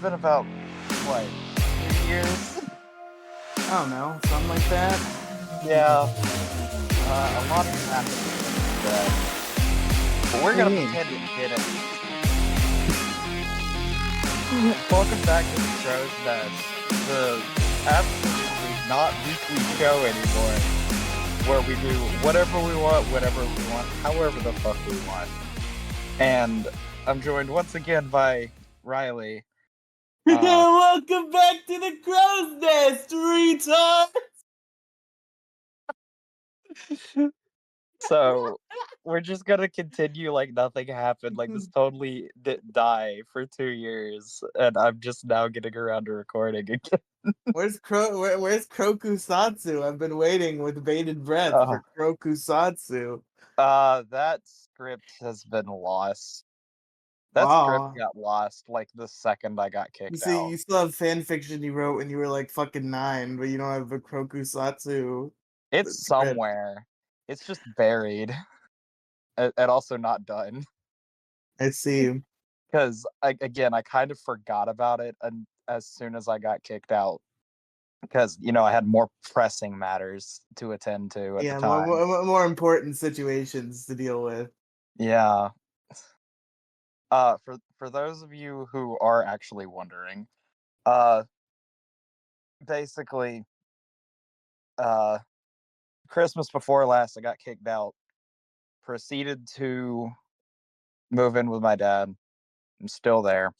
been about, what, 2 years? I don't know, something like that. Yeah, a lot has happened since then. But we're What do gonna you mean? pretend it didn't. Welcome back to the Crow's Nest, the absolutely not weekly show anymore, where we do whatever we want, whenever we want, however the fuck we want. And I'm joined once again by Riely. Welcome back to the Crow's Nest, retard! So we're just gonna continue like nothing happened, like this totally didn't die for 2 years, and I'm just now getting around to recording again. Where's where's Krokusatsu? I've been waiting with bated breath Uh, for Krokusatsu. that script has been lost. That script Wow. got lost like the second I got You kicked see, out. you still have fan fiction you wrote when you were like fucking 9, but you don't have a Krokusatsu It's script. somewhere. It's just buried and also not done. I see. Because again, I kind of forgot about it and as soon as I got kicked out. Because I had more pressing matters to attend to at the Yeah, time. more important situations to deal with. Yeah. For those of you who are actually wondering, uh, basically, uh, Christmas before last, I got kicked out. Proceeded to move in with my dad. I'm still there,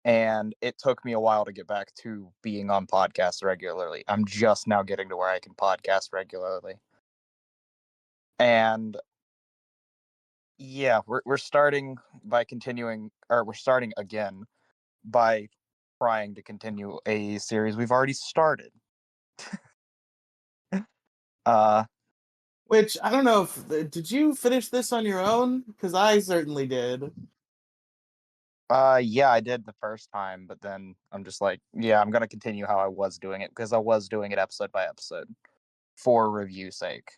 and it took me a while to get back to being on podcasts regularly. I'm just now getting to where I can podcast regularly, and yeah, we're starting by continuing, or we're starting again by trying to continue a series we've already started. Uh, Which I don't know if did you finish this on your own? Because I certainly did. yeah, I did the first time, but then I'm just like, yeah, I'm gonna continue how I was doing it because I was doing it episode by episode for review sake.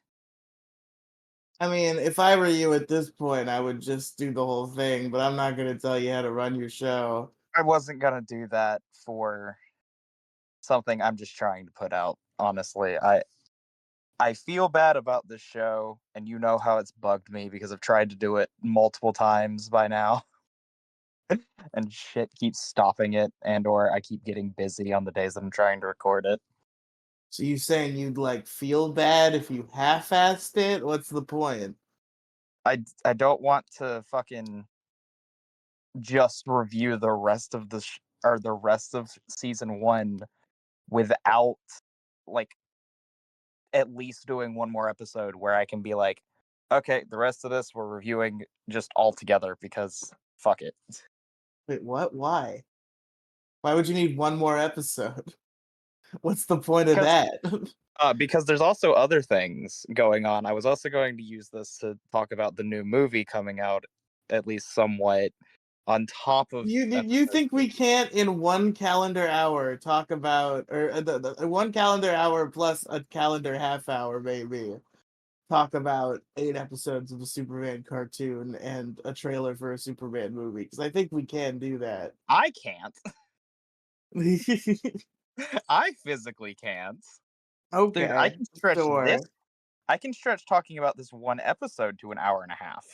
I mean, if I were you at this point, I would just do the whole thing, but I'm not going to tell you how to run your show. I wasn't gonna do that for something I'm just trying to put out. Honestly, I feel bad about this show, and you know how it's bugged me because I've tried to do it multiple times by now. And shit keeps stopping it, and or I keep getting busy on the days that I'm trying to record it. So you saying you'd like feel bad if you half-assed it? What's the point? I don't want to fucking just review the rest of or the rest of season 1 without like at least doing one more episode where I can be like, okay, the rest of this we're reviewing just all together because fuck it. Wait, what? Why? Why would you need one more episode? What's the point of Because that? because there's also other things going on. I was also going to use this to talk about the new movie coming out, at least somewhat, on top of You episode think we 8. can't in one calendar hour talk about or the one calendar hour plus a calendar half hour maybe talk about 8 episodes of a Superman cartoon and a trailer for a Superman movie? Because I think we can do that. I can't. I physically can't. Dude, I Okay, can stretch this. sure. I can stretch talking about this one episode to an hour and a half.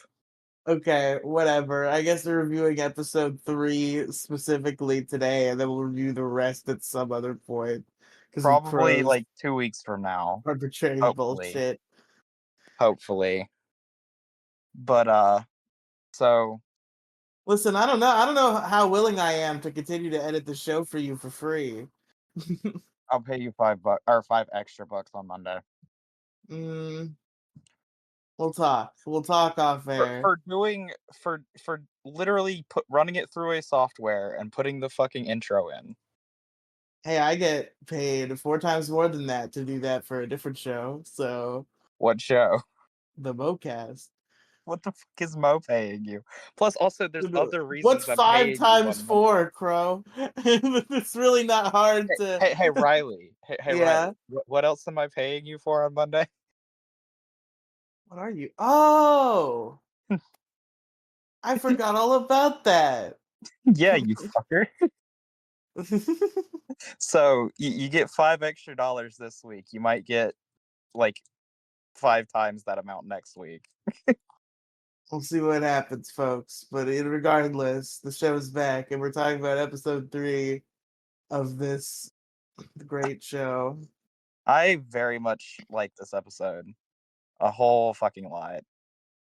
Okay, whatever. I guess we're reviewing episode 3 specifically today, and then we'll review the rest at some other point because of Probably Crow's like 2 weeks from now. arbitrary Hopefully. bullshit. Hopefully. But so Listen, I don't know. I don't know how willing I am to continue to edit the show for you for free. I'll pay you $5 or $5 extra on Monday. Mm, we'll talk. We'll talk off air. For doing for literally running it through a software and putting the fucking intro in. Hey, I get paid 4 times more than that to do that for a different show. So What show? the MoCast. What the fuck is Mo paying you? Plus, also, there's other What's reasons I'm five paying you times on Monday. four, Crow? It's really not hard to. Hey, Riely. Hey, Yeah. Riely. What else am I paying you for on Monday? What are you? Oh, I forgot all about that. Yeah, you fucker. So you get $5 extra this week. You might get like 5 times that amount next week. We'll see what happens, folks. But regardless, the show's back, and we're talking about episode 3 of this great show. I very much like this episode. A whole fucking lot.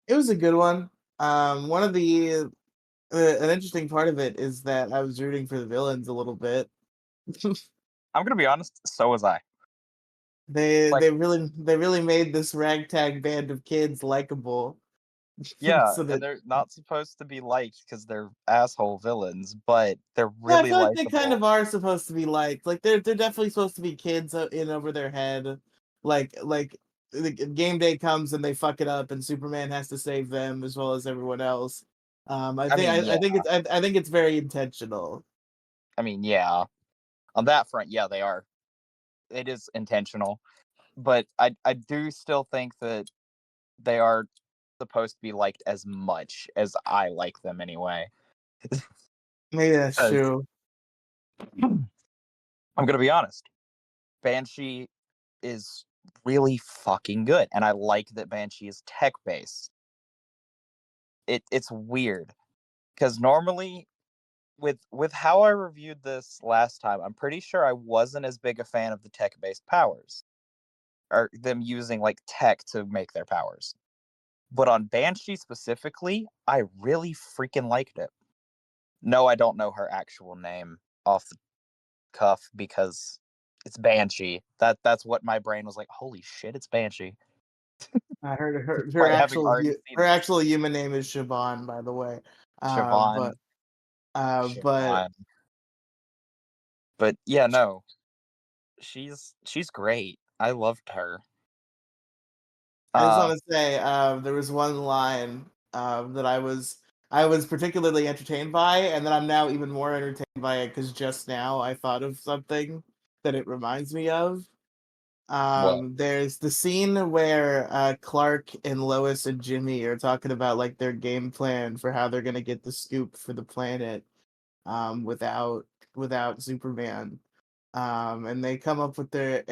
It was a good one. One of the an interesting part of it is that I was rooting for the villains a little bit. I'm gonna be honest, so was I. They Like, they really made this ragtag band of kids likable. yeah, So and that they're not supposed to be liked because they're asshole villains, but they're yeah, I really feel like they kind likable. of are supposed to be liked. Like they're definitely supposed to be kids in over their head. Like the game day comes and they fuck it up, and Superman has to save them as well as everyone else. I mean, yeah. I think it's very intentional. I mean, yeah. On that front, yeah, they are. It is intentional, but I do still think that they are supposed to be liked as much as I like them anyway. Maybe that's 'Cause true. I'm gonna be honest, Banshee is really fucking good, and I like that Banshee is tech based. It's weird because normally with how I reviewed this last time, I'm pretty sure I wasn't as big a fan of the tech based powers or them using like tech to make their powers. But on Banshee specifically, I really freaking liked it. No, I don't know her actual name off the cuff because it's Banshee. That's what my brain was like. Holy shit, it's Banshee. I heard Despite having already seen her actual human name is Siobhan, by the way. Uh, Siobhan, but but Siobhan. But yeah, no, she's great. I loved her. I just Uh, want to say there was one line that I was particularly entertained by, and then I'm now even more entertained by it because just now I thought of something that it reminds me of. what? There's the scene where Clark and Lois and Jimmy are talking about like their game plan for how they're gonna get the scoop for the planet without Superman. And they come up with their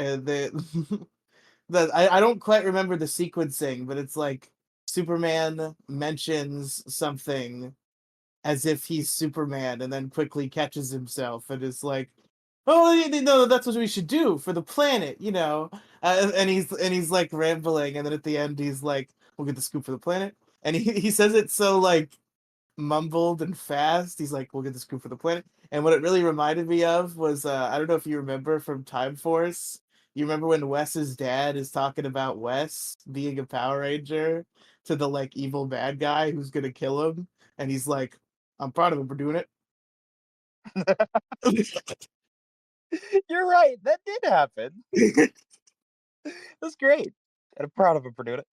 I don't quite remember the sequencing, but it's like Superman mentions something as if he's Superman and then quickly catches himself and is like, "Oh, no, that's what we should do for the planet," you know. And he's like rambling, and then at the end he's like, "We'll get the scoop for the planet," and he says it so like mumbled and fast. He's like, "We'll get the scoop for the planet." And what it really reminded me of was I don't know if you remember from Time Force. You remember when Wes's dad is talking about Wes being a Power Ranger to the like evil bad guy who's gonna kill him, and he's like, "I'm proud of him for doing it." You're right. That did happen. That's great. And I'm proud of him for doing it.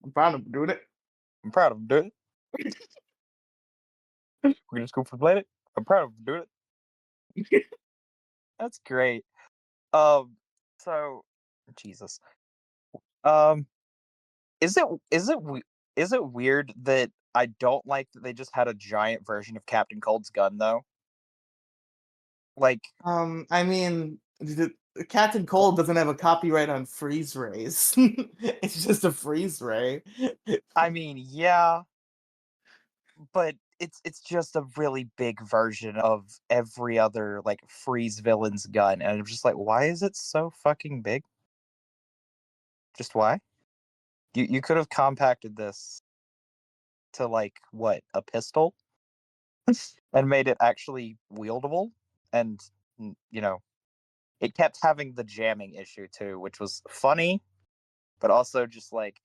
I'm proud of him for doing it. I'm proud of him doing it. We're gonna scoop for the planet. I'm proud of him for doing it. That's great. Um, so Jesus. Um, is it is it we- is it weird that I don't like that they just had a giant version of Captain Cold's gun though? Like, I mean, Captain Cold doesn't have a copyright on freeze rays. It's just a freeze ray. I mean, yeah, but it's just a really big version of every other like freeze villain's gun, and I'm just like, why is it so fucking big? Just why? You could have compacted this to like what, a pistol, and made it actually wieldable, and you know, it kept having the jamming issue too, which was funny, but also just like,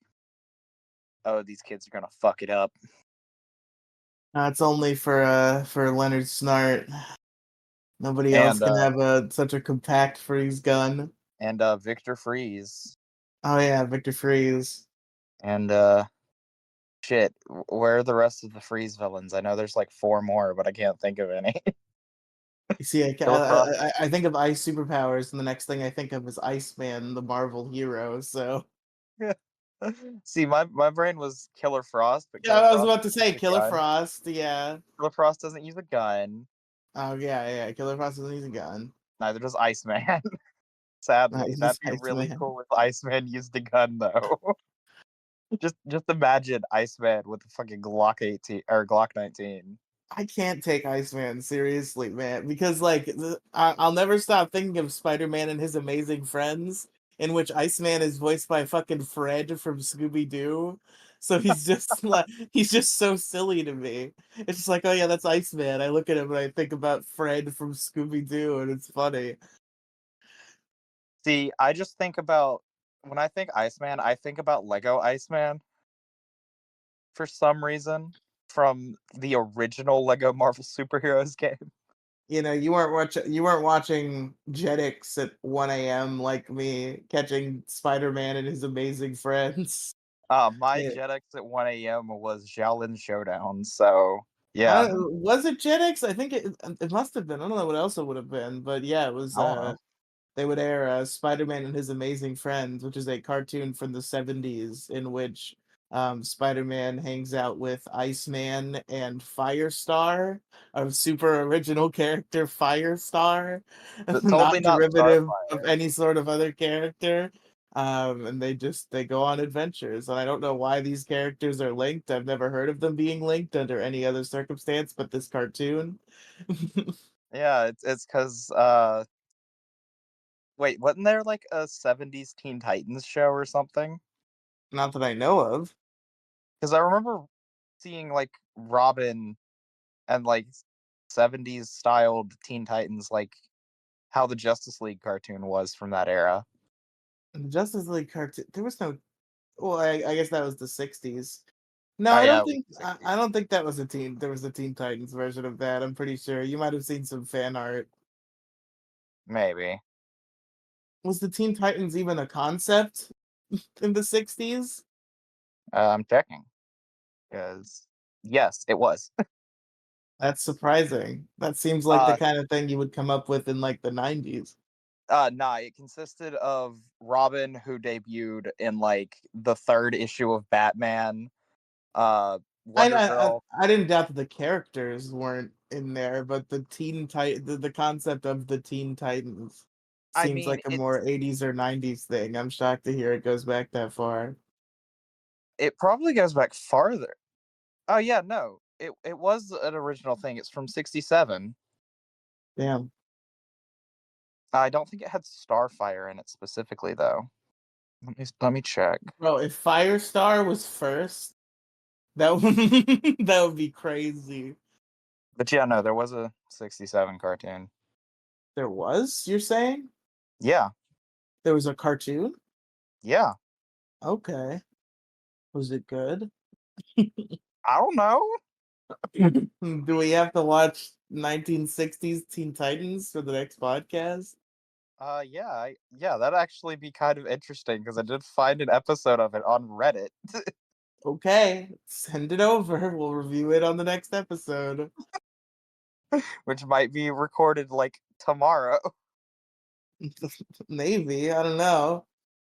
oh, these kids are gonna fuck it up. It's only for Leonard Snart. Nobody else And can have a such a compact freeze gun. Victor Freeze Oh yeah, Victor Freeze. and shit. Where are the rest of the Freeze villains? I know there's like 4 more, but I can't think of any. You see, Killer Frost. I think of ice superpowers, and the next thing I think of is Iceman, the Marvel hero. So See, my brain was Killer Frost, but yeah, Killer I was Frost about to doesn't use say a Killer gun. Frost. Yeah, Killer Frost doesn't use a gun. Oh yeah, Killer Frost doesn't use a gun. Neither does Iceman. No, Sadly, he's that'd just be really Iceman. cool if Iceman used a gun though. Just imagine Iceman with a fucking Glock 18 or Glock 19. I can't take Iceman seriously, man, because like I'll never stop thinking of Spider-Man and his amazing friends, in which Iceman is voiced by fucking Fred from Scooby Doo. So he's just like he's just so silly to me. It's just like, oh yeah, that's Iceman. I look at him and I think about Fred from Scooby Doo, and it's funny. See, I just think about when I think Iceman, I think about Lego Iceman for some reason from the original Lego Marvel Superheroes game. You know, you weren't watching Jetix at 1 a.m. like me, catching Spider-Man and his amazing friends. My Yeah. JetX at 1 a.m. was Shaolin Showdown, so I yeah, don't, was it Jetix? I think it must have been. I don't know what else it would have been, but yeah, it was. I don't know. They would air Spider-Man and His Amazing Friends, which is a cartoon from the 70s in which Spider-Man hangs out with Iceman and Firestar, a super original character, Firestar, But totally not not derivative of Starfire. any sort of other character. And they go on adventures, and I don't know why these characters are linked. I've never heard of them being linked under any other circumstance but this cartoon. Yeah, it's because wait, wasn't there like a 70s Teen Titans show or something? Not that I know of. Because I remember seeing like Robin and like 70s styled Teen Titans, like how the Justice League cartoon was from that era. The Justice League cartoon. There was no. Well, I guess that was the '60s. No, Oh I yeah, don't it was think. the I 60s. don't think that was a teen. There was a Teen Titans version of that. I'm pretty sure you might have seen some fan art. Maybe. Was the Teen Titans even a concept in the '60s? I'm checking because yes, it was. That's surprising. That seems like the uh, kind of thing you would come up with in like the '90s. nah, it consisted of Robin, who debuted in like the third issue of Batman, I Wonder I, I Girl. I didn't doubt that the characters weren't in there, but the concept of the Teen Titans I seems mean, like a more '80s or '90s thing. I'm shocked to hear it goes back that far. it probably goes back farther. Oh yeah, no, it was an original thing. It's from '67. Damn. I don't think it had Starfire in it specifically, though. Let me check. Bro, if Firestar was first, that would that would be crazy. But yeah, no, there was a '67 cartoon. There was, you're saying? Yeah, There was a cartoon? yeah. Okay. Was it good? I don't know. Do we have to watch 1960s Teen Titans for the next podcast? Yeah, yeah, that'd actually be kind of interesting because I did find an episode of it on Reddit, Okay, send it over. We'll review it on the next episode. which might be recorded like tomorrow. Maybe. I don't know.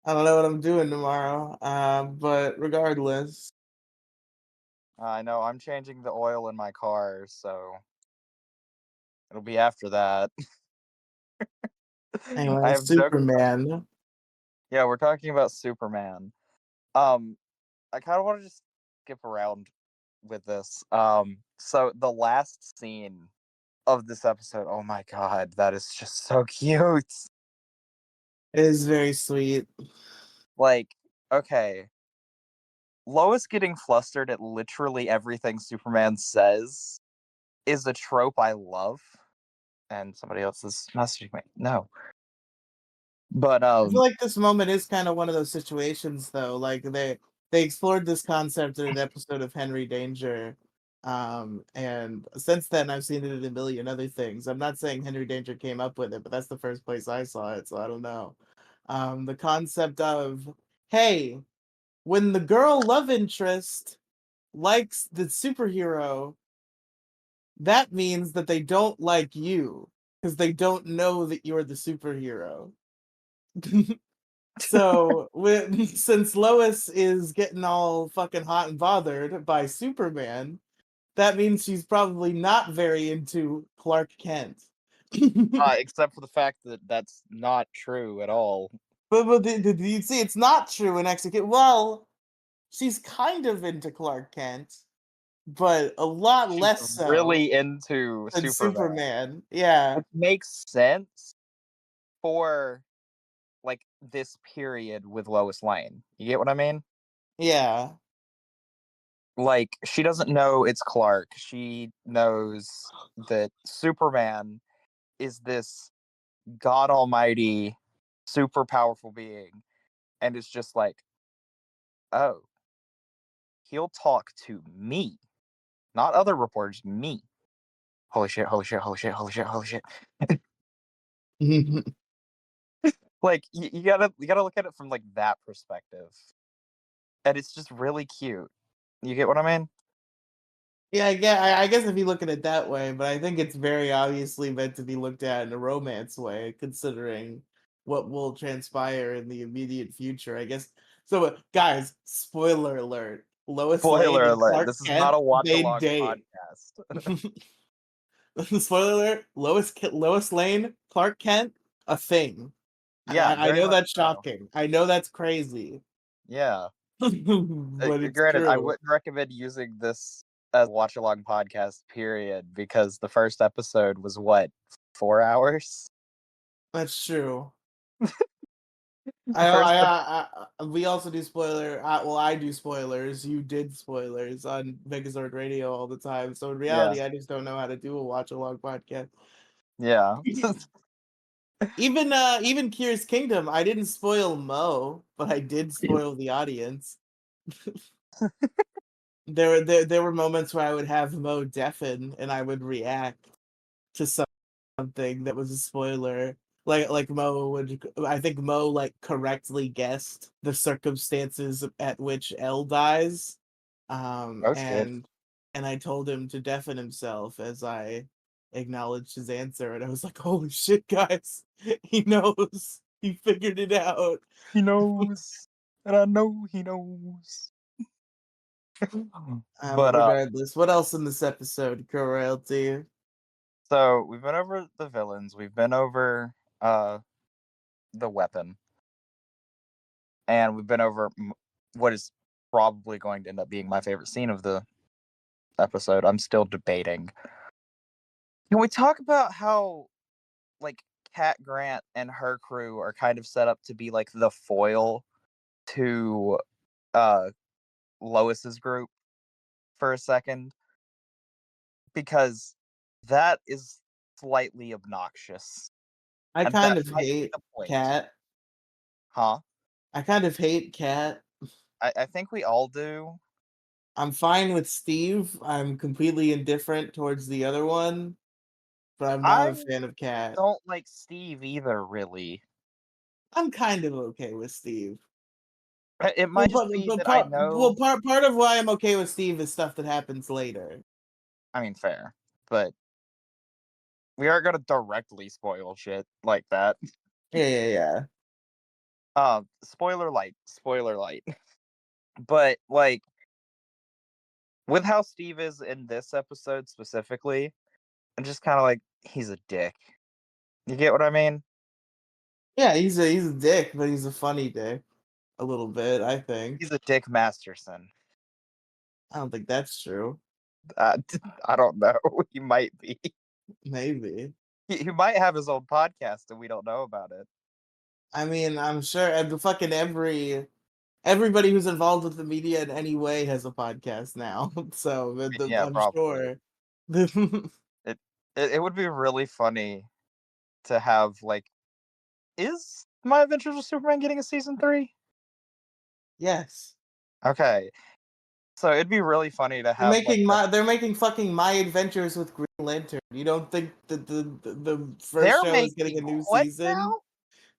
I don't know what I'm doing tomorrow. But regardless. I know I'm changing the oil in my car, so it'll be after that. I Anyway, have joked about. Superman. Yeah, we're talking about Superman. Um, I kind of want to just skip around with this. So the last scene of this episode, oh my god, that is just so cute. It is very sweet. Like, okay, Lois getting flustered at literally everything Superman says is a trope I love. And somebody else is messaging me. No. But I feel like this moment is kind of one of those situations though. Like they explored this concept in an episode of Henry Danger. And since then I've seen it in a million other things. I'm not saying Henry Danger came up with it, but that's the first place I saw it, so I don't know. The concept of, hey, when the girl love interest likes the superhero, that means that they don't like you because they don't know that you're the superhero. So since Lois is getting all fucking hot and bothered by Superman, that means she's probably not very into Clark Kent. Except for the fact that that's not true at all. But did you see? It's not true in Execute. Well, she's kind of into Clark Kent, but a lot She's less so really into than Superman, Superman. Yeah, which makes sense for like this period with Lois Lane. You get what I mean? yeah. Like she doesn't know it's Clark. She knows that Superman is this god almighty super powerful being, and it's just like, oh, he'll talk to me, not other reporters, me. Holy shit, holy shit, holy shit, holy shit, holy shit. Like you gotta look at it from like that perspective. And it's just really cute. You get what I mean? Yeah, I guess if you look at it that way, but I think it's very obviously meant to be looked at in a romance way, considering what will transpire in the immediate future. I guess. So, guys, spoiler alert: Lois Lane Spoiler and alert, Clark this is not Kent a watch they along date. podcast. Spoiler alert: Lois Lane, Clark Kent, a thing. Yeah, I very know much that's so. shocking. I know that's crazy, Yeah. but it's Granted, I true. wouldn't recommend using this as a watch along podcast, period, because the first episode was what, 4 hours? That's true. The first We also do spoiler. Well, I do spoilers. You did spoilers on Megazord Radio all the time. So in yeah, reality, I just don't know how to do a watch along podcast. yeah. Even Curious Kingdom, I didn't spoil Mo, but I did spoil the audience. There were moments where I would have Mo deafen and I would react to something that was a spoiler. Like Mo would, I think Mo like correctly guessed the circumstances at which L dies, Oh shit. and I told him to deafen himself as I acknowledged his answer, and I was like, "Holy shit, guys, he knows, he figured it out." He knows. And I know he knows. But But regardless, what else in this episode, Royalty? so we've been over the villains, we've been over uh the weapon, and we've been over what is probably going to end up being my favorite scene of the episode. I'm still debating. Can we talk about how like Cat Grant and her crew are kind of set up to be like the foil to uh Lois's group for a second? Because that is slightly obnoxious. I And kind that of might be hate the point. Cat. Huh? I kind of hate Cat. I think we all do. I'm fine with Steve. I'm completely indifferent towards the other one, but I'm not I a fan of Cat. don't like Steve either, really. I'm kind of okay with Steve. It Well, might just be that I know. part of why I'm okay with Steve is stuff that happens later. I mean, fair. But we aren't going to directly spoil shit like that. Yeah. Spoiler light. Spoiler light. But, like, with how Steve is in this episode specifically, I'm just kind of like, he's a dick. You get what I mean? Yeah, he's a dick, but he's a funny dick. A little bit, I think. He's a Dick Masterson. I don't think that's true. Uh, I don't know. He might be. Maybe. He might have his own podcast and we don't know about it. I mean, I'm sure the fucking everybody who's involved with the media in any way has a podcast now. So Yeah, I'm probably. sure. It, it would be really funny to have like, is My Adventures with Superman getting a season 3? Yes. Okay, so it'd be really funny to have like a. They're making fucking My Adventures with Green Lantern. You don't think that the first They're show is getting making a new what season? now?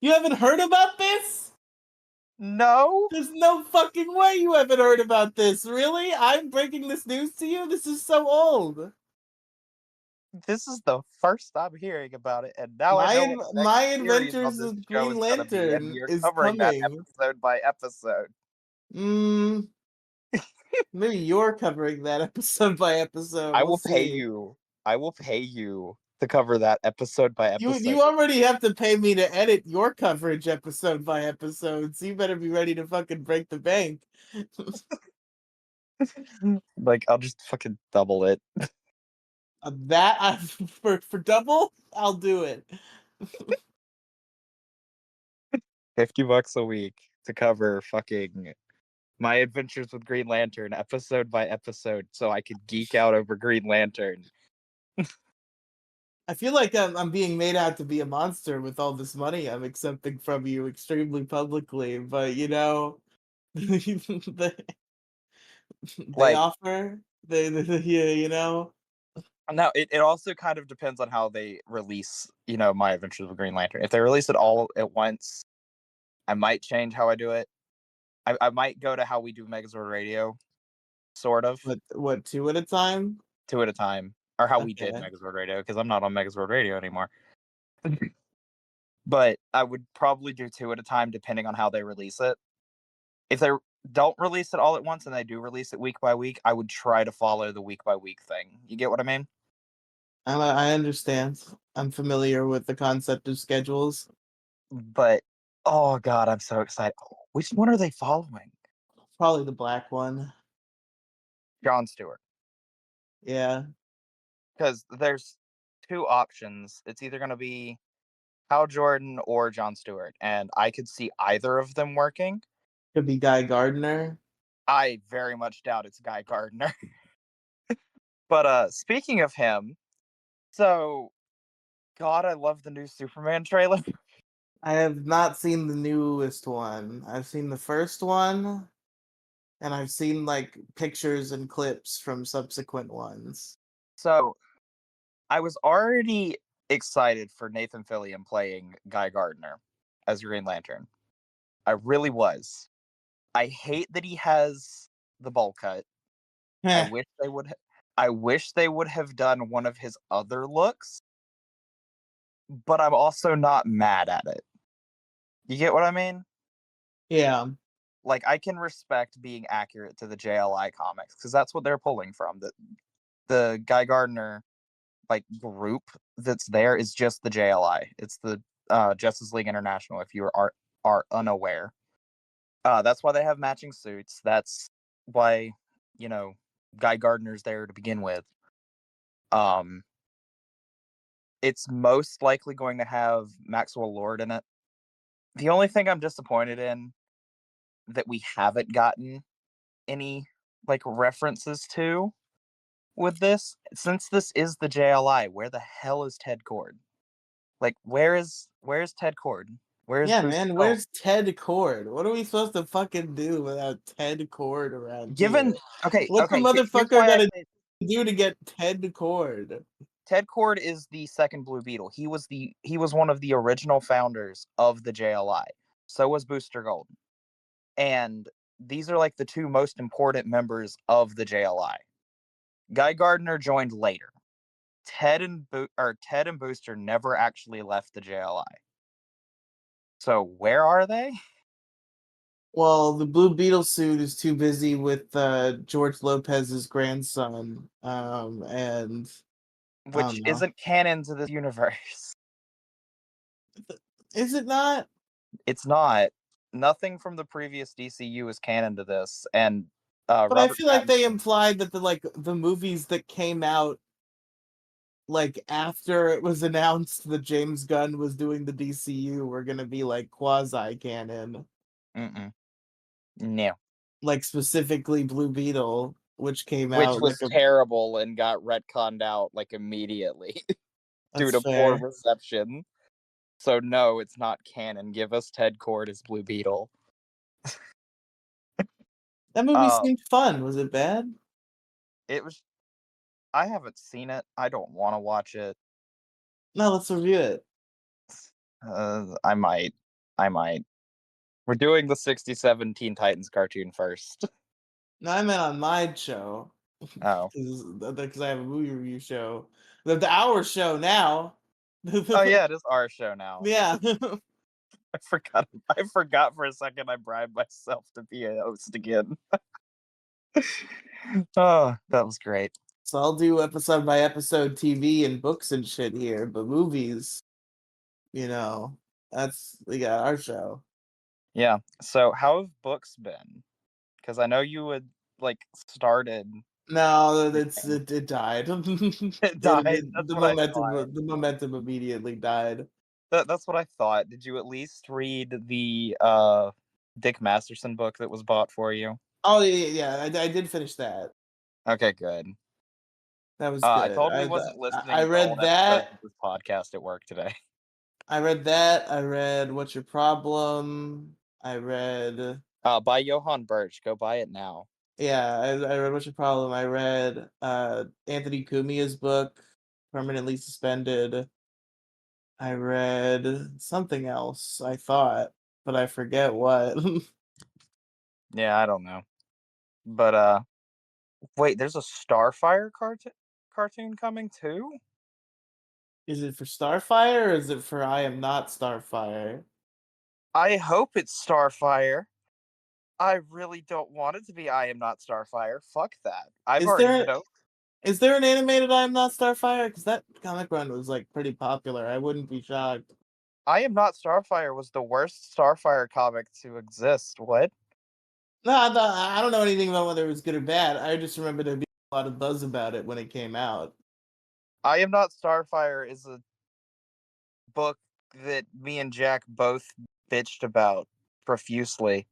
You haven't heard about this? No, There's no fucking way you haven't heard about this. Really? I'm breaking this news to you? This is so old. this is the first I'm hearing about it, and now I know what the My next series on Adventures this with show Green is going to be, and Lantern you're is covering that coming. episode by episode. Mm, Maybe you're covering that episode by episode. I We'll will pay see. you. I will pay you to cover that episode by episode. You already have to pay me to edit your coverage episode by episode, so you better be ready to fucking break the bank. Like, I'll just fucking double it. That I for double, I'll do it. $50 a week to cover fucking My Adventures with Green Lantern episode by episode so I could geek out over Green Lantern. I feel like I'm being made out to be a monster with all this money I'm accepting from you extremely publicly, but they, they Like, offer yeah, now it also kind of depends on how they release, My Adventures with Green Lantern. If they release it all at once, I might change how I do it. I might go to how we do Megazord Radio, sort of, what, two at a time? two at a time, or how we did Okay. Megazord Radio, because I'm not on Megazord Radio anymore. But I would probably do two at a time depending on how they release it. If they don't release it all at once and they do release it week by week, I would try to follow the week by week thing. You get what I mean? I understand. I'm familiar with the concept of schedules. But oh god, I'm so excited. Which one are they following? Probably the black one. Jon Stewart. Yeah. Because there's two options. It's either going to be Hal Jordan or Jon Stewart, and I could see either of them working. Could be Guy Gardner. I very much doubt it's Guy Gardner. But speaking of him, so God, I love the new Superman trailer. I have not seen the newest one. I've seen the first one, and I've seen like pictures and clips from subsequent ones. So I was already excited for Nathan Fillion playing Guy Gardner as Green Lantern. I really was. I hate that he has the bowl cut. I Heh. wish they would. I wish they would have done one of his other looks, but I'm also not mad at it. You get what I mean? Yeah. Like, I can respect being accurate to the JLI comics because that's what they're pulling from. The Guy Gardner like group that's there is just the JLI. It's the Justice League International. If you are unaware, that's why they have matching suits. That's why Guy Gardner's there to begin with. Um, it's most likely going to have Maxwell Lord in it. The only thing I'm disappointed in that we haven't gotten any like references to with this, since this is the JLI, where the hell is Ted Cord? Like, where's Ted Cord? Where's Yeah, Booster man, Gold? where's Ted Cord? What are we supposed to fucking do without Ted Cord around here? Given okay, What's the okay, here's motherfucker why I gotta say do to get Ted Cord? Ted Cord is the second Blue Beetle. He was one of the original founders of the JLI. So was Booster Gold. And these are like the two most important members of the JLI. Guy Gardner joined later. Ted and Booster never actually left the JLI. So where are they? Well, the Blue Beetle suit is too busy with George Lopez's grandson. And I Which don't know. isn't canon to this universe. Is it not? It's not. Nothing from the previous DCU is canon to this, and But I Robert feel like they Pattinson. implied that the movies that came out like after it was announced that James Gunn was doing the DCU were gonna be like quasi canon. Mm-mm. No, Like specifically Blue Beetle, which came which out like was a terrible and got retconned out like immediately due that's to poor fair. reception. So no, it's not canon. Give us Ted Cord as Blue Beetle. That movie Uh, seemed fun. Was it bad? it was. I haven't seen it. I don't want to watch it. No, let's review it. I might. I might. We're doing the '67 Teen Titans cartoon first. No, I meant on my show. Oh. Because I have a movie review show. The hour show now. Oh yeah, it is our show now. Yeah. I forgot. I forgot for a second. I bribed myself to be a host again. Oh, that was great. So I'll do episode by episode TV and books and shit here, but movies, you know, that's we got our show. Yeah. So how have books been? Because I know you had like started No, reading. it died. It died. That's what I thought. The momentum immediately died. That's what I thought. Did you at least read the Dick Masterson book that was bought for you? Oh yeah, I did finish that. Okay, good. That was I good. totally wasn't I listening to old read episodes of that. this podcast at work today. I read that. I read What's Your Problem? I read By Johann Birch. Go buy it now. Yeah, I read What's Your Problem? I read Anthony Cumia's book, Permanently Suspended. I read something else, I thought, but I forget what. Yeah, I don't know. But wait, there's a Starfire cartoon coming too? Is it for Starfire or is it for I Am Not Starfire? I hope it's Starfire. I really don't want it to be I Am Not Starfire. Fuck that. I've Is already there been over. is there an animated I Am Not Starfire? Because that comic run was like pretty popular. I wouldn't be shocked. I Am Not Starfire was the worst Starfire comic to exist. What? No, I don't know anything about whether it was good or bad. I just remember there being a lot of buzz about it when it came out. I Am Not Starfire is a book that me and Jack both bitched about profusely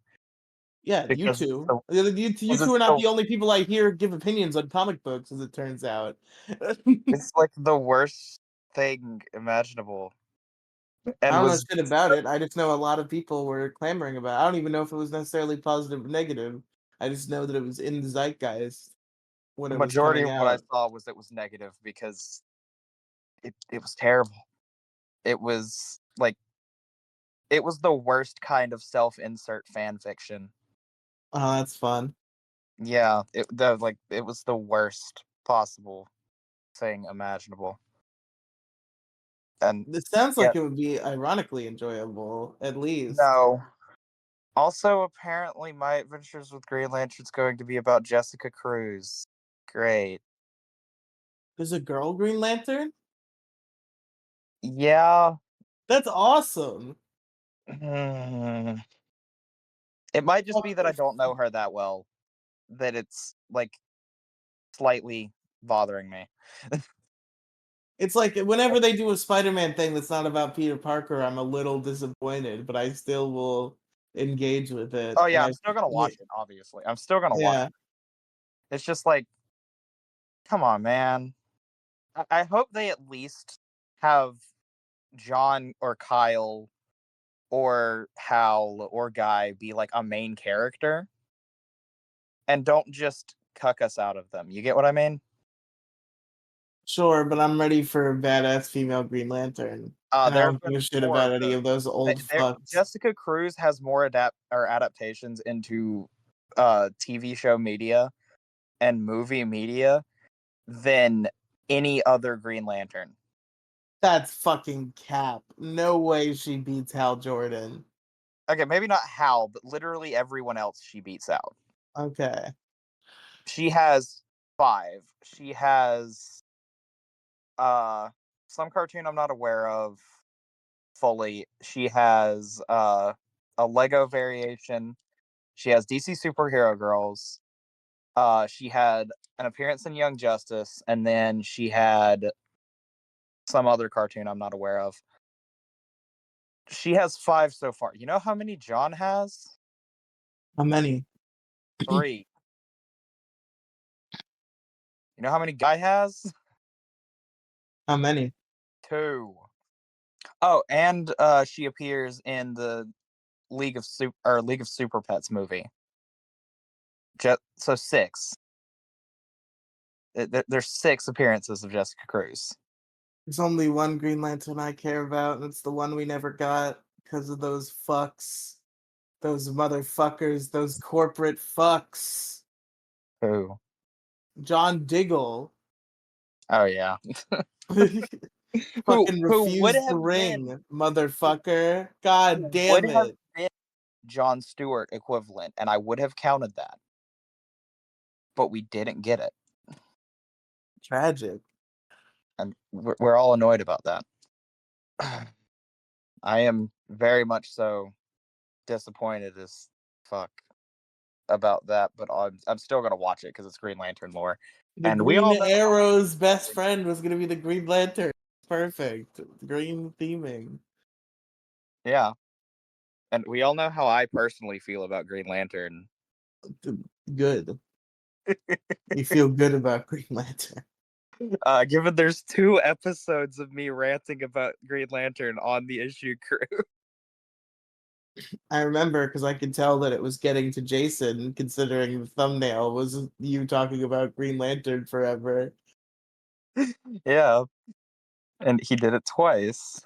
Yeah, you because two. You two it's are not the the only people I hear give opinions on comic books, as it turns out. it's like the worst thing imaginable. I And don't know was shit about it. I just know a lot of people were clamoring about it. I don't even know if it was necessarily positive or negative. I just know that it was in the zeitgeist when the it was majority coming of what I out. saw was it was negative because it was terrible. It was like it was the worst kind of self-insert fan fiction. Oh, that's fun. Yeah, it was the worst possible thing imaginable. And This sounds yeah, like it would be ironically enjoyable, at least. no. Also, apparently, My Adventures with Green Lantern's going to be about Jessica Cruz. Great. There's a girl Green Lantern? Yeah. That's awesome. Mm. It might just be that I don't know her that well, that it's like slightly bothering me. It's like whenever they do a Spider-Man thing that's not about Peter Parker, I'm a little disappointed, but I still will engage with it. Oh And yeah, I'm I, still gonna watch it. Obviously, I'm still gonna watch yeah, it. It's just like, come on, man. I hope they at least have John or Kyle or Hal or Guy be like a main character, and don't just cuck us out of them. You get what I mean? sure, but I'm ready for a badass female Green Lantern. And I There have don't give a been shit more about of any those. of those old fucks. Jessica Cruz has more adaptations into TV show media and movie media than any other Green Lantern. That's fucking cap. No way she beats Hal Jordan. Okay, maybe not Hal, but literally everyone else she beats out. Okay. She has five. She has uh some cartoon I'm not aware of fully. She has a Lego variation. She has DC Superhero Girls. She had an appearance in Young Justice, and then she had some other cartoon I'm not aware of. She has five so far. You know how many John has? How many? Three. You know how many Guy has? How many? Two. Oh, and she appears in the League of Super Pets movie. So six. There's six appearances of Jessica Cruz. There's only one Green Lantern I care about, and it's the one we never got because of those fucks. Those motherfuckers, those corporate fucks. Who? John Diggle Oh yeah. fucking Who would refused the have been ring, motherfucker. God would damn have it. been John Stewart equivalent, and I would have counted that. but we didn't get it, Tragic. and we're all annoyed about that. I am very much so disappointed as fuck about that, but I'm still gonna watch it because it's Green Lantern lore, The and we Green all know how much. Arrow's best friend was gonna be the Green Lantern. Perfect. Green theming. Yeah, and we all know how I personally feel about Green Lantern. Good. You feel good about Green Lantern. Given there's 2 episodes of me ranting about Green Lantern on the issue crew. I remember because I could tell that it was getting to Jason, considering the thumbnail was you talking about Green Lantern forever. Yeah, and he did it twice.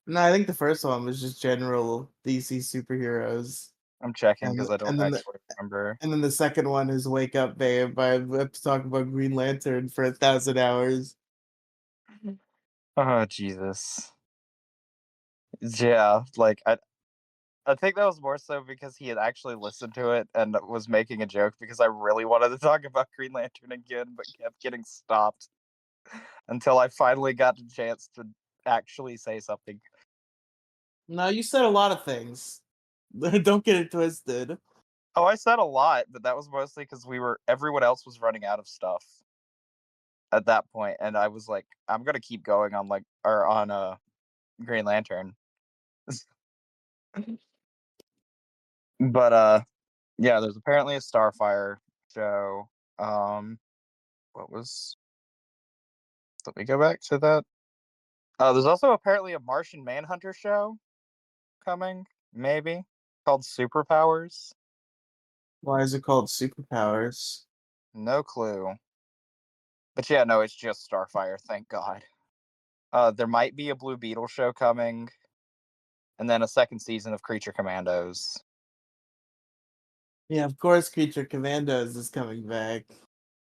No, I think the first one was just general DC superheroes, I'm checking and because I don't and then the actually remember. and then the second one is Wake Up Babe. I have to talk about Green Lantern for 1,000 hours. Oh Jesus. Yeah, like I think that was more so because he had actually listened to it and was making a joke because I really wanted to talk about Green Lantern again, but kept getting stopped until I finally got the chance to actually say something. No, you said a lot of things. Don't get it twisted. Oh, I said a lot, but that was mostly because everyone else was running out of stuff at that point, and I was like, I'm gonna keep going on Green Lantern. But yeah, there's apparently a Starfire show. What was let me go back to that. There's also apparently a Martian Manhunter show coming, maybe, called Superpowers. Why is it called superpowers? No clue. But yeah, no, it's just Starfire, thank God. There might be a Blue Beetle show coming, and then a second season of Creature Commandos. Yeah, of course, Creature Commandos is coming back.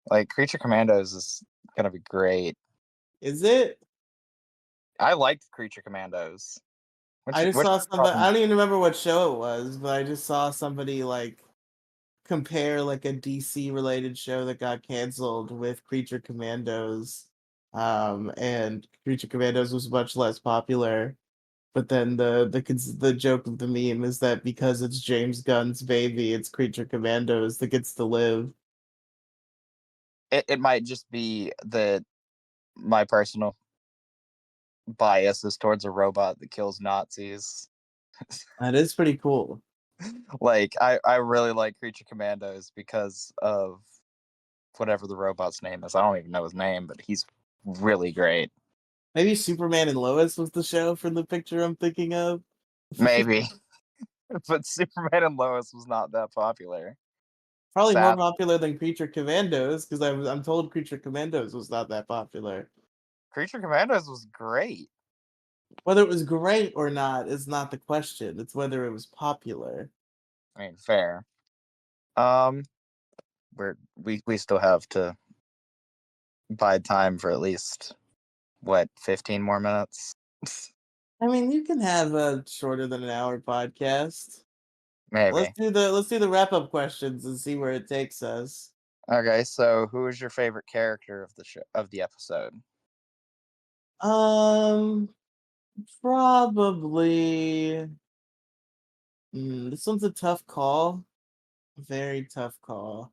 Like Creature Commandos is gonna be great. Is it? I liked Creature Commandos. I just Which saw one somebody. I from? don't even remember what show it was, but I just saw somebody like compare like a DC related show that got canceled with Creature Commandos. And Creature Commandos was much less popular. But then the joke of the meme is that because it's James Gunn's baby, it's Creature Commandos that gets to live. It might just be that my personal bias is towards a robot that kills Nazis. That is pretty cool. Like I really like Creature Commandos because of whatever the robot's name is. I don't even know his name, but he's really great. Maybe Superman and Lois was the show for the picture I'm thinking of. Maybe, but Superman and Lois was not that popular. Probably more Sad. popular than Creature Commandos because I'm told Creature Commandos was not that popular. Creature Commandos was great. Whether it was great or not is not the question. It's whether it was popular. I mean, fair. Um, we still have to bide time for at least what 15 more minutes. I mean, you can have a shorter than an hour podcast. Maybe. Let's do the wrap up questions and see where it takes us. Okay, so who is your favorite character of the episode? Um, Probably. This one's a tough call. Very tough call.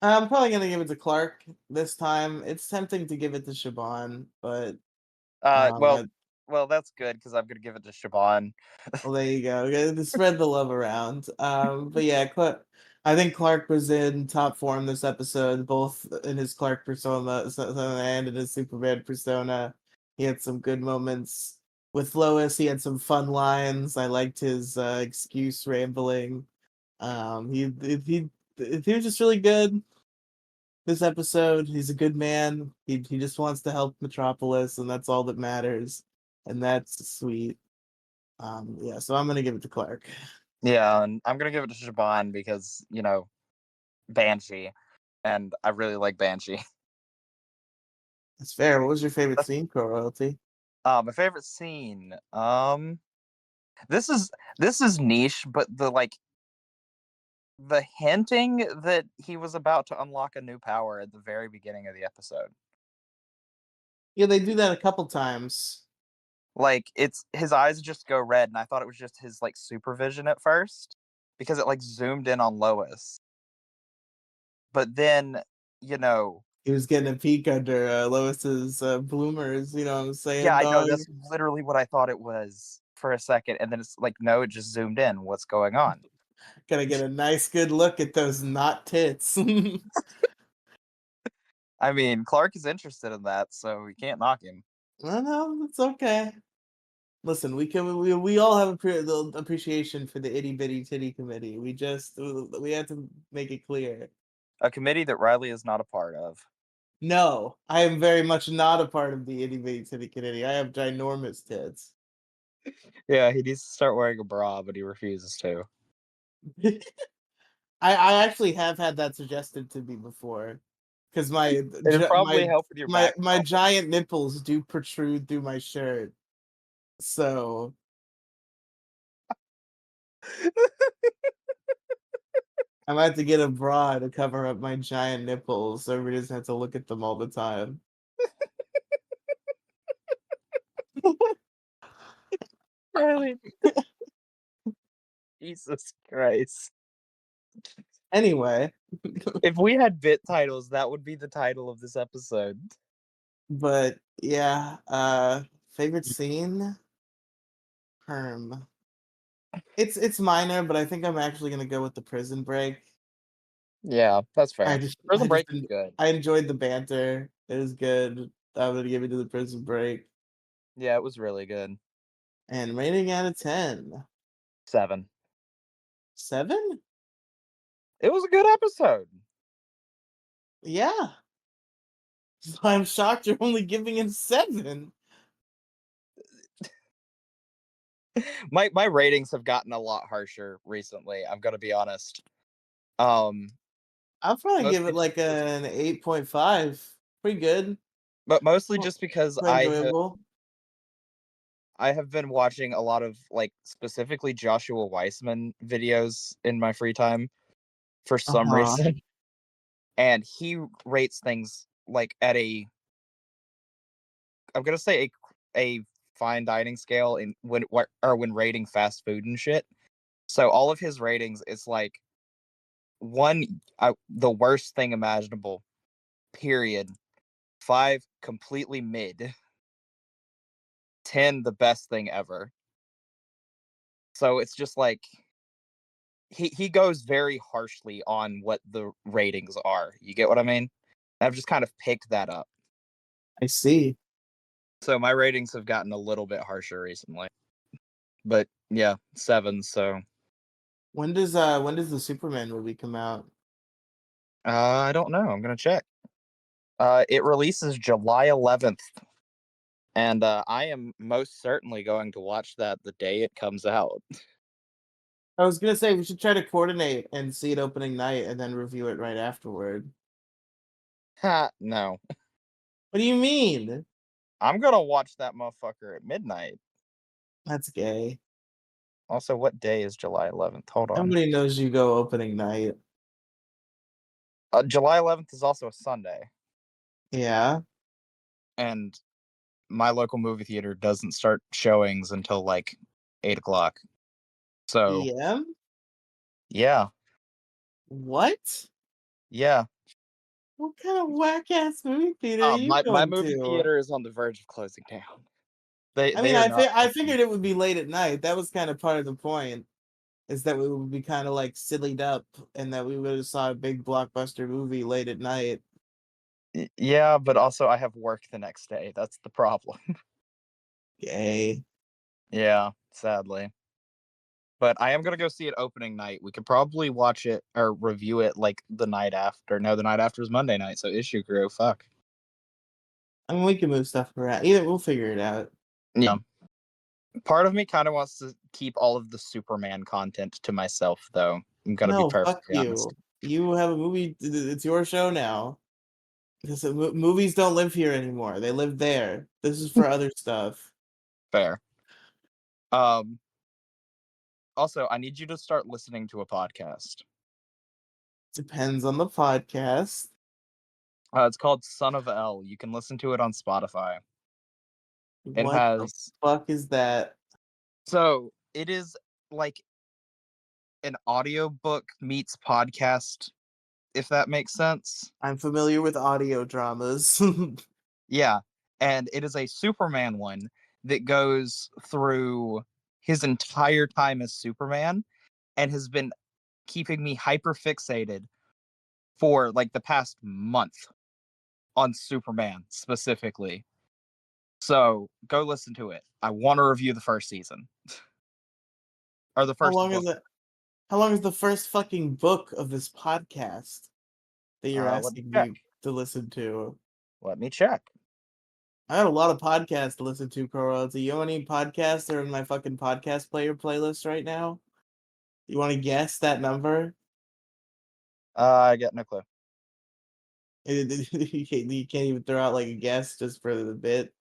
I'm probably gonna give it to Clark this time. It's tempting to give it to Shaban, but Uh, um, well, I, well, that's good because I'm gonna give it to Shaban. well, there you go. Okay, to spread the love around. But yeah, I think Clark was in top form this episode, both in his Clark persona and in his Superman persona. He had some good moments with Lois. He had some fun lines. I liked his excuse rambling. He was just really good this episode. He's a good man. He just wants to help Metropolis, and that's all that matters. And that's sweet. Yeah, so I'm gonna give it to Clark. Yeah, and I'm gonna give it to Shaban because Banshee, and I really like Banshee. That's fair. What was your favorite scene, Co Royalty? My favorite scene. This is niche, but the hinting that he was about to unlock a new power at the very beginning of the episode. Yeah, they do that a couple times. Like it's his eyes just go red, and I thought it was just his like supervision at first because it like zoomed in on Lois. But then, you know, He was getting a peek under Lois's bloomers. You know what I'm yeah, saying, I know dog? that's literally what I thought it was for a second, and then it's like no, it just zoomed in. What's going on? Gotta get a nice, good look at those not tits. I mean, Clark is interested in that, so we can't knock him. No, it's okay. Listen, we all have the appreciation for the itty bitty titty committee. We have to make it clear. A committee that Riely is not a part of. No, I am very much not a part of the itty bitty titty committee. I have ginormous tits. Yeah, he needs to start wearing a bra, but he refuses to. I actually have had that suggested to me before, because It'd probably help with your back my problem. giant nipples do protrude through my shirt. So I might have to get a bra to cover up my giant nipples so everybody doesn't have to look at them all the time. Riely, Jesus Christ. Anyway, If we had bit titles, that would be the title of this episode. but yeah, favorite scene? Perm. It's minor, but I think I'm actually gonna go with the prison break. Yeah, that's I fair. just Prison I just Break is good. I enjoyed the banter. It was good. I'm gonna give it to the prison break. Yeah, it was really good. And rating out of 10. 7. 7? It was a good episode. Yeah. So I'm shocked you're only giving it 7. My ratings have gotten a lot harsher recently. I'm gonna be honest. Um, I'll probably give mostly it just like because, an 8.5. Pretty good. but mostly Well, just because quite enjoyable. I have been watching a lot of like specifically Joshua Weissman videos in my free time for some Uh-huh. reason, and he rates things like at a I'm gonna say a fine dining scale in when rating fast food and shit. So all of his ratings is like one the worst thing imaginable. Period. 5 completely mid. 10 the best thing ever. So it's just like he goes very harshly on what the ratings are. You get what I mean? I've just kind of picked that up. I see. So my ratings have gotten a little bit harsher recently. But yeah, 7, so When does the Superman movie come out? I don't know. I'm gonna check. It releases July 11th, and I am most certainly going to watch that the day it comes out. I was gonna say we should try to coordinate and see it opening night and then review it right afterward. Ha, no. What do you mean? I'm gonna watch that motherfucker at midnight. That's gay. Also, what day is July 11th? Hold on. Nobody knows you go opening night. July 11th is also a Sunday, Yeah. and my local movie theater doesn't start showings until like 8 o'clock. So PM? yeah, What? yeah. What kind of whack ass movie theater are you My going movie to? theater is on the verge of closing down. They I mean, they are not I open. figured it would be late at night. That was kind of part of the point, is that we would be kind of like sillied up and that we would have saw a big blockbuster movie late at night. Yeah, but also I have work the next day. That's the problem. Gay. Yeah, sadly. But I am gonna go see it opening night. We could probably watch it or review it like the night after. No, the night after is Monday night, so issue crew. Fuck. I mean, we can move stuff around. Either we'll figure it out. Yeah. Part of me kind of wants to keep all of the Superman content to myself, though. I'm gonna be No, fuck perfectly honest. you. You have a movie. It's your show now. Because movies don't live here anymore. They live there. This is for other stuff. Fair. Um. Also, I need you to start listening to a podcast. Depends on the podcast. It's called Son of L. You can listen to it on Spotify. It What the has fuck is that? so it is like an audiobook meets podcast, if that makes sense. I'm familiar with audio dramas. Yeah. And it is a Superman one that goes through his entire time as Superman and has been keeping me hyper fixated for like the past month on Superman specifically. So go listen to it. I want to review the first season or the How first long is book. it? How long is the first fucking book of this podcast that you're Let me asking check. me to listen to? Let me check. I got a lot of podcasts to listen to, Coral. Do you know any podcasts that are in my fucking podcast player playlist right now? You want to guess that number? I get no clue. You can't even throw out like a guess just for the bit.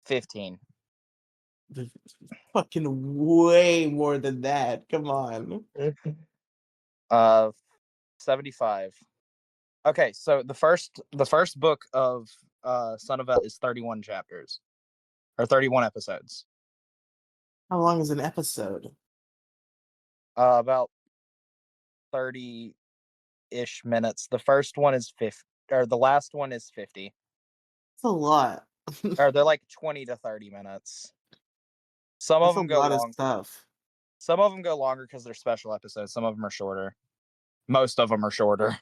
15. Fucking way more than that. Come on. Uh 75. Okay, so the first book of Son of L is 31 chapters or 31 episodes. How long is an episode? About 30-ish minutes. The first one is 50 or the last one is 50. That's a lot. Or they're like 20 to 30 minutes. Some of That's a them go lot of long. stuff. Some of them go longer because they're special episodes. Some of them are shorter. Most of them are shorter.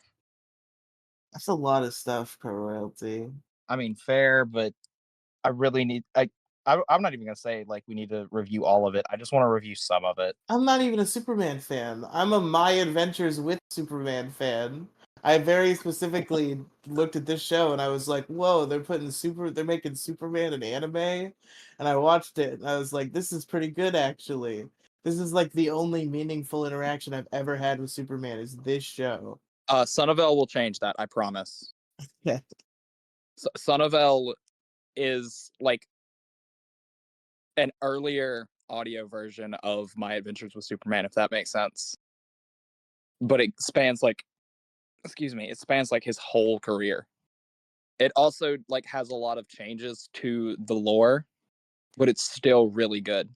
That's a lot of stuff, Royalty. I mean, fair, but I really need. I'm not even gonna say like we need to review all of it. I just want to review some of it. I'm not even a Superman fan. I'm a My Adventures with Superman fan. I very specifically looked at this show and I was like, "Whoa, they're making Superman an anime." And I watched it and I was like, "This is pretty good actually." This is like the only meaningful interaction I've ever had with Superman is this show. Son of L will change that. I promise. Yeah. Son of L is like an earlier audio version of My Adventures with Superman, if that makes sense. But it spans like, excuse me, it spans like his whole career. It also like has a lot of changes to the lore, but it's still really good.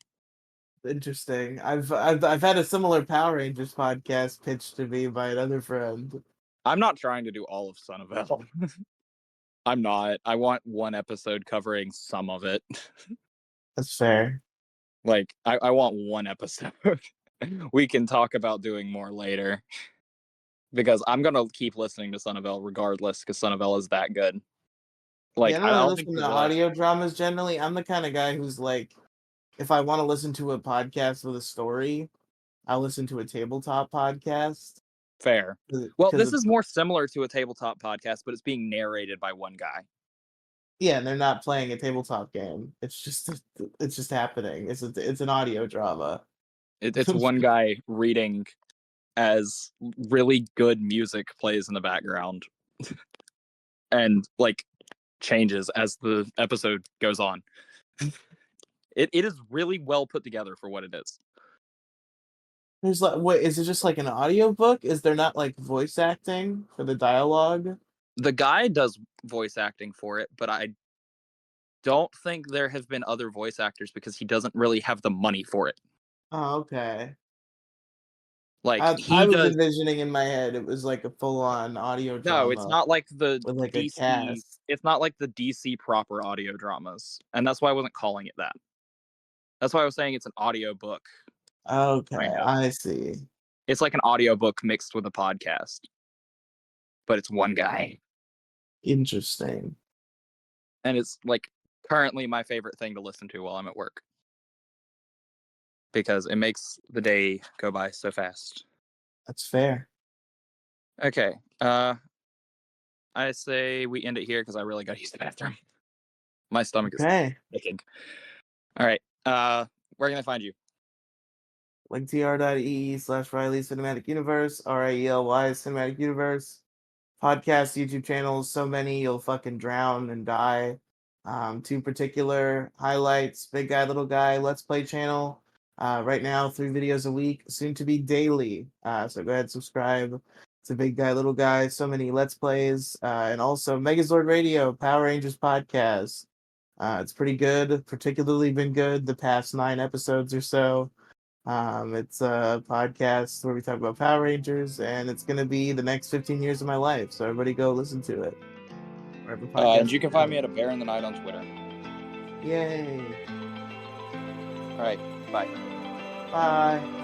Interesting. I've had a similar Power Rangers podcast pitched to me by another friend. I'm not trying to do all of Son of L. I'm not. I want one episode covering some of it. That's fair. Like, I want one episode. We can talk about doing more later because I'm gonna keep listening to Son of L regardless because Son of L is that good. Yeah, Like, I don't I really don't think listen to there's a audio dramas generally. I'm the kind of guy who's like, if I want to listen to a podcast with a story, I'll listen to a tabletop podcast fair. Well, because this it's is more similar to a tabletop podcast, but it's being narrated by one guy. yeah, and they're not playing a tabletop game. It's just happening. It's an audio drama. It's one guy reading as really good music plays in the background and like changes as the episode goes on. It is really well put together for what it is. There's like, what is it? Just like an audio book? Is there not like voice acting for the dialogue? The guy does voice acting for it, but I don't think there have been other voice actors because he doesn't really have the money for it. Oh, okay. Like I he was does. envisioning in my head it was like a full on audio No, it's drama not like the with like a DC. cast. It's not like the DC proper audio dramas, and that's why I wasn't calling it that. That's why I was saying it's an audio book, kind Okay, of. I see. It's like an audio book mixed with a podcast, but it's one guy, Interesting. and it's like currently my favorite thing to listen to while I'm at work because it makes the day go by so fast. That's fair. Okay, I say we end it here because I really got to use the bathroom. My stomach is Okay. aching. All right. Where can I find you? linktr.ee/Riely Cinematic Universe, RIELY Cinematic Universe. Podcast, YouTube channels, so many you'll fucking drown and die. Two particular highlights: Big Guy, Little Guy, Let's Play channel. Right now, 3 videos a week, soon to be daily. So go ahead, subscribe. It's a big guy, little guy, so many Let's Plays, and also Megazord Radio, Power Rangers podcast. It's pretty good, particularly been good the past 9 episodes or so. It's a podcast where we talk about Power Rangers, and it's going to be the next 15 years of my life. So everybody go listen to it. And you can find me at A Bear in the Night on Twitter. Yay. All right, bye. Bye.